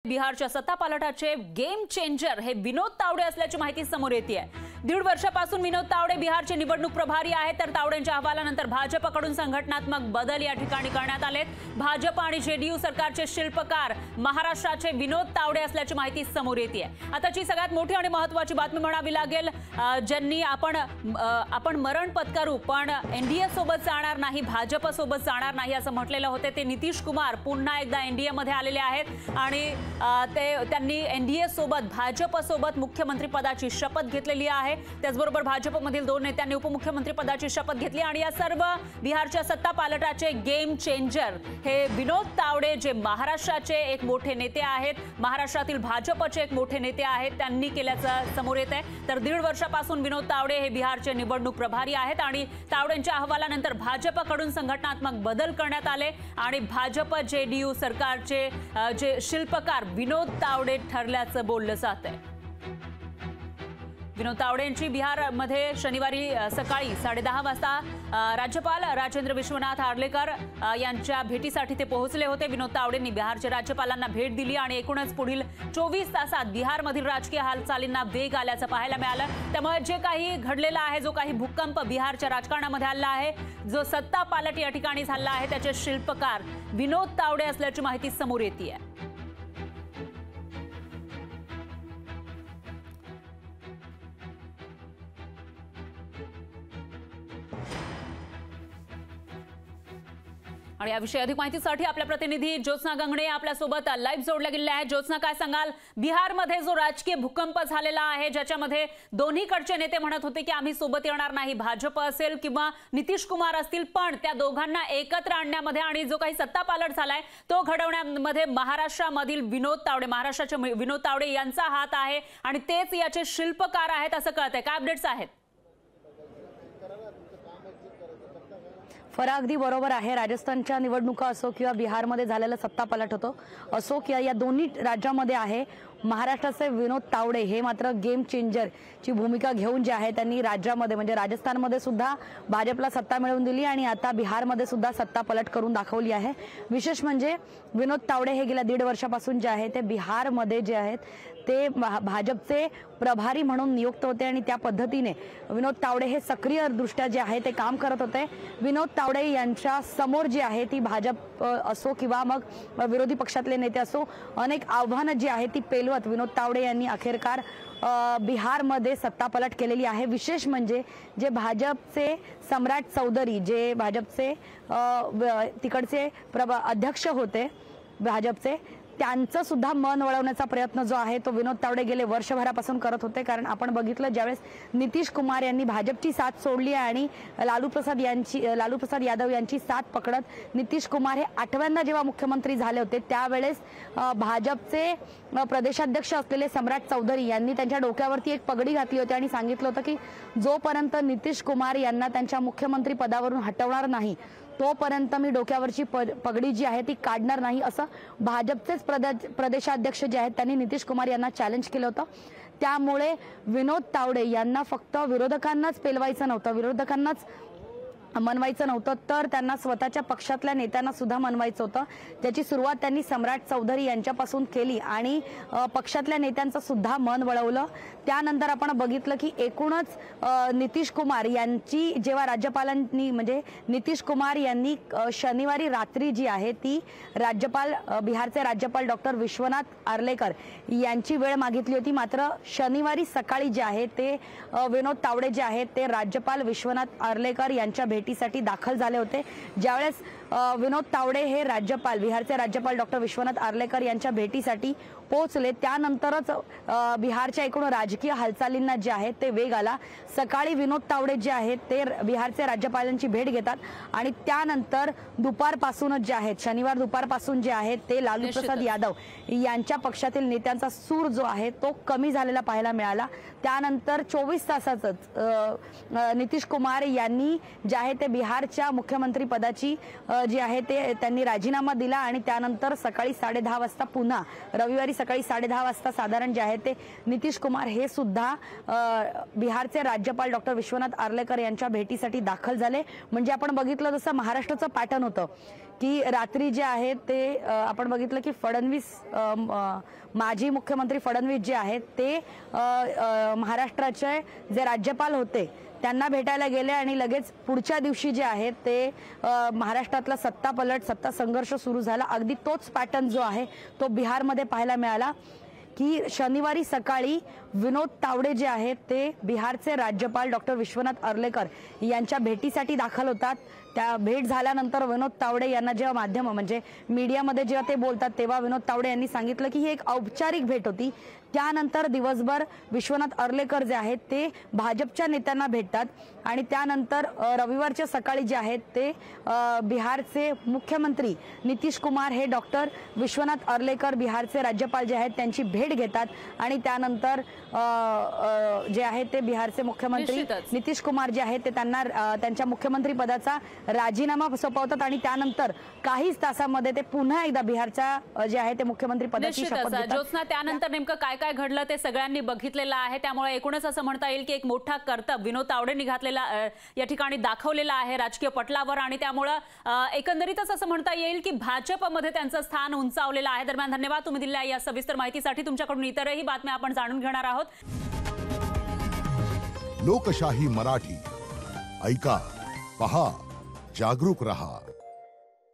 बिहारच्या सत्तापालटाचे game changer हे विनोद तावडे असल्याची माहिती समोर येते आहे। 1.5 वर्षापासून विनोद तावडे बिहारचे निवडणूक प्रभारी आहेत, तर तावडेंच्या अहवालानंतर भाजपकडून संघटनात्मक बदल या ठिकाणी करण्यात आलेत। भाजप आणि जेडीयू सरकारचे शिल्पकार महाराष्ट्राचे विनोद तावडे असल्याची माहिती समोर येते आहे। आताची सगळ्यात मोठी आणि महत्त्वाची बातमी म्हणावी लागेल, ज्यांनी आपण मरण पत्करू पण एनडीए सोबत जाणार नाही, भाजप सोबत जाणार नाही असं म्हटलेलं होते, ते नितीश कुमार पुन्हा एकदा एनडीए मध्ये आलेले आहेत आणि त्यांनी एनडीए सोबत भाजप सोबत मुख्यमंत्री पदाची शपथ घेतलेली आहे। त्याचबरोबर भाजपमधील 2 नेत्यांनी उपमुख्यमंत्री पदाची शपथ घेतली आणि या सर्व बिहारच्या सत्तापालटाचे गेम चेंजर हे विनोद तावडे, जे महाराष्ट्राचे एक मोठे नेते आहेत, महाराष्ट्रातील भाजपचे एक मोठे नेते आहेत, त्यांनी केल्याचं समोर येत आहे। तर 1.5 वर्षापासून विनोद तावडे हे बिहारचे निवडणूक प्रभारी आहेत आणि तावडेंच्या अहवालानंतर भाजपकडून संघटनात्मक बदल करण्यात आले आणि भाजप जेडीयू सरकारचे जे शिल्पकार विनोद तावडे ठरल्याचं बोललं जात आहे। विनोद तावडेंची बिहारमध्ये शनिवारी सकाळी 10:30 वाजता राज्यपाल राजेंद्र विश्वनाथ आर्लेकर यांच्या भेटीसाठी ते पोहोचले होते। विनोद तावडेंनी बिहारचे राज्यपालांना भेट दिली आणि एकूणच पुढील 24 तासात बिहारमधील राजकीय हालचालींना वेग आल्याचं पाहायला मिळालं। त्यामुळे जे काही घडलेलं आहे, जो काही भूकंप बिहारच्या राजकारणामध्ये आला आहे, जो सत्ता पालट या ठिकाणी झाला आहे, त्याचे शिल्पकार विनोद तावडे असल्याची माहिती समोर येते आहे। आणि याविषयी अधिक माहितीसाठी आपल्या प्रतिनिधी ज्योत्स्ना गंगणे आपल्या सोबत लाईव्ह जोडल्या गेल्या आहेत। ज्योत्स्ना, काय सांगाल, बिहारमध्ये जो राजकीय भूकंप झालेला आहे, ज्याच्यामध्ये दोन्हीकडचे नेते म्हणत होते की आम्ही सोबत येणार नाही, भाजप असेल किंवा नितीश कुमार असतील, पण त्या दोघांना एकत्र आणण्यामध्ये आणि जो काही सत्तापालट झालाय तो घडवण्यामध्ये महाराष्ट्रामधील महाराष्ट्राचे विनोद तावडे यांचा हात आहे आणि तेच याचे शिल्पकार आहेत असं कळतंय। काय अपडेट्स आहेत? फरा अगदी बरोबर आहे। राजस्थानच्या निवडणुका असो किंवा बिहारमध्ये झालेला सत्तापालट होतो असो किंवा या दोन्ही राज्यामध्ये आहे, महाराष्ट्राचे विनोद तावडे हे मात्र गेम चेंजरची भूमिका घेऊन जे आहे त्यांनी राज्यामध्ये म्हणजे राजस्थानमध्ये सुद्धा भाजपला सत्ता मिळवून दिली आणि आता बिहारमध्ये सुद्धा सत्ता पलट करून दाखवली आहे। विशेष म्हणजे विनोद तावडे हे गेल्या 1.5 वर्षापासून जे आहे ते बिहारमध्ये जे आहेत ते भाजपचे प्रभारी म्हणून नियुक्त होते आणि त्या पद्धतीने विनोद तावडे हे सक्रिय दृष्ट्या जे आहे ते काम करत होते। विनोद तावडे यांच्या समोर जी आहे ती भाजप असो किंवा मग विरोधी पक्षातले नेते असो, अनेक आव्हानं जी आहे ती पेलवत विनोद तावडे यांनी अखेरकार बिहारमध्ये सत्तापलट केलेली आहे। विशेष म्हणजे जे भाजपचे सम्राट चौधरी, जे भाजपचे तिकडचे अध्यक्ष होते भाजपचे, त्यांचं सुद्धा मन वळवण्याचा प्रयत्न जो आहे तो विनोद तावडे गेले वर्षभरापासून करत होते। कारण आपण बघितलं, ज्यावेळेस नितीश कुमार यांनी भाजपची साथ सोडली आणि लालू प्रसाद यादव यांची साथ पकडत नितीश कुमार हे 8व्यांदा जेव्हा मुख्यमंत्री झाले होते, त्यावेळेस भाजपचे प्रदेशाध्यक्ष असलेले सम्राट चौधरी यांनी त्यांच्या डोक्यावरती एक पगडी घातली होती आणि सांगितलं होतं की जोपर्यंत नितीश कुमार यांना त्यांच्या मुख्यमंत्री पदावरून हटवणार नाही तोपर्यंत मी डोक्यावरची पगडी जी आहे ती काढणार नाही, असं भाजपचेच प्रदेशाध्यक्ष जे आहेत त्यांनी नितीश कुमार यांना चॅलेंज केलं होतं। त्यामुळे विनोद तावडे यांना फक्त विरोधकांनाच पेलवायचं नव्हतं, विरोधकांनाच मनवायचं नव्हतं, तर त्यांना स्वतःच्या पक्षातल्या नेत्यांना सुद्धा मनवायचं होतं, ज्याची सुरुवात त्यांनी सम्राट चौधरी यांच्यापासून केली आणि पक्षातल्या नेत्यांचं सुद्धा मन वळवलं। त्यानंतर आपण बघितलं की एकूणच नितीश कुमार यांची जेव्हा राज्यपालांनी म्हणजे नितीश कुमार यांनी शनिवारी रात्री जी आहे ती बिहारचे राज्यपाल डॉक्टर विश्वनाथ आर्लेकर यांची वेळ मागितली होती, मात्र शनिवारी सकाळी जे आहे ते विनोद तावडे जे आहेत ते राज्यपाल विश्वनाथ आर्लेकर यांच्या भेटीसाठी दाखल झाले होते। ज्यावेळेस विनोद तावडे हे बिहारचे राज्यपाल डॉक्टर विश्वनाथ आर्लेकर यांच्या भेटीसाठी पोहोचले, त्यानंतरच बिहारच्या एकूण राजकीय हालचालींना जे आहे ते वेग आला। सकाळी विनोद तावडे जे आहेत ते बिहारचे राज्यपालांची भेट घेतात आणि त्यानंतर दुपारपासूनच जे आहेत शनिवार दुपारपासून जे आहेत ते लालू प्रसाद यादव यांच्या पक्षातील नेत्यांचा सूर जो आहे तो कमी झालेला पाहायला मिळाला। त्यानंतर 24 तासातच नितीश कुमार यांनी जे आहे आहे ते बिहारच्या मुख्यमंत्री पदाची जी आहे ते त्यांनी राजीनामा दिला आणि त्यानंतर सकाळी 10:30 वाजता पुन्हा रविवारी सकाळी 10:30 वाजता साधारण जे आहे ते नितीश कुमार हे सुद्धा बिहारचे राज्यपाल डॉक्टर विश्वनाथ आर्लेकर यांच्या भेटीसाठी दाखल झाले। म्हणजे आपण बघितलं जसं महाराष्ट्राचं पॅटर्न होतं की रात्री जे आहे ते आपण बघितलं की फडणवीस माजी मुख्यमंत्री फडणवीस जे आहेत ते महाराष्ट्राचे जे राज्यपाल होते त्यांना भेटायला गेले आणि लगेच पुढच्या दिवशी जे आहे ते महाराष्ट्रातला सत्ता पलट सत्ता संघर्ष सुरू झाला। अगदी तोच पॅटर्न जो आहे तो बिहारमध्ये पाहायला मिळाला की शनिवारी सकाळी विनोद तावडे जे आहेत ते बिहारचे राज्यपाल डॉक्टर विश्वनाथ आर्लेकर यांच्या भेटीसाठी दाखल होतात। त्या भेट झाल्यानंतर विनोद तावडे यांना जेव्हा माध्यम म्हणजे मीडियामध्ये जेव्हा ते बोलतात तेव्हा विनोद तावडे यांनी सांगितलं की ही एक औपचारिक भेट होती। त्यानंतर दिवसभर विश्वनाथ आर्लेकर जे आहेत ते भाजपच्या नेत्यांना भेटतात आणि त्यानंतर रविवारच्या सकाळी जे आहेत ते बिहारचे मुख्यमंत्री नितीश कुमार हे डॉक्टर विश्वनाथ आर्लेकर बिहारचे राज्यपाल जे आहेत त्यांची भेट घेतात आणि त्यानंतर जे आहे ते बिहारचे मुख्यमंत्री नितीश कुमार जे आहेत ते त्यांना त्यांच्या मुख्यमंत्री पदाचा राजीनामा सोपवतात आणि त्यानंतर काहीच तासांमध्ये ते पुन्हा एकदा बिहारच्या जे आहे ते मुख्यमंत्री पदाची शपथ घेतात। ज्योत्स्ना, त्यानंतर नेमकं काय काय घडलं ते सगळ्यांनी बघितलेलं आहे, त्यामुळे एकूणच असं म्हणता येईल की एक मोठा कर्तव्य विनोद तावडेंनी घातलेला या ठिकाणी दाखवलेला आहे राजकीय पटलावर आणि त्यामुळे एकंदरीतच असं म्हणता येईल की भाजपमध्ये त्यांचं स्थान उंचावलेलं आहे। दरम्यान धन्यवाद तुम्ही दिलेल्या या सविस्तर माहितीसाठी। तुमच्याकडून इतरही बातम्या आपण जाणून घेणार आहोत। लोकशाही मराठी ऐका, पहा, जागरूक रहा।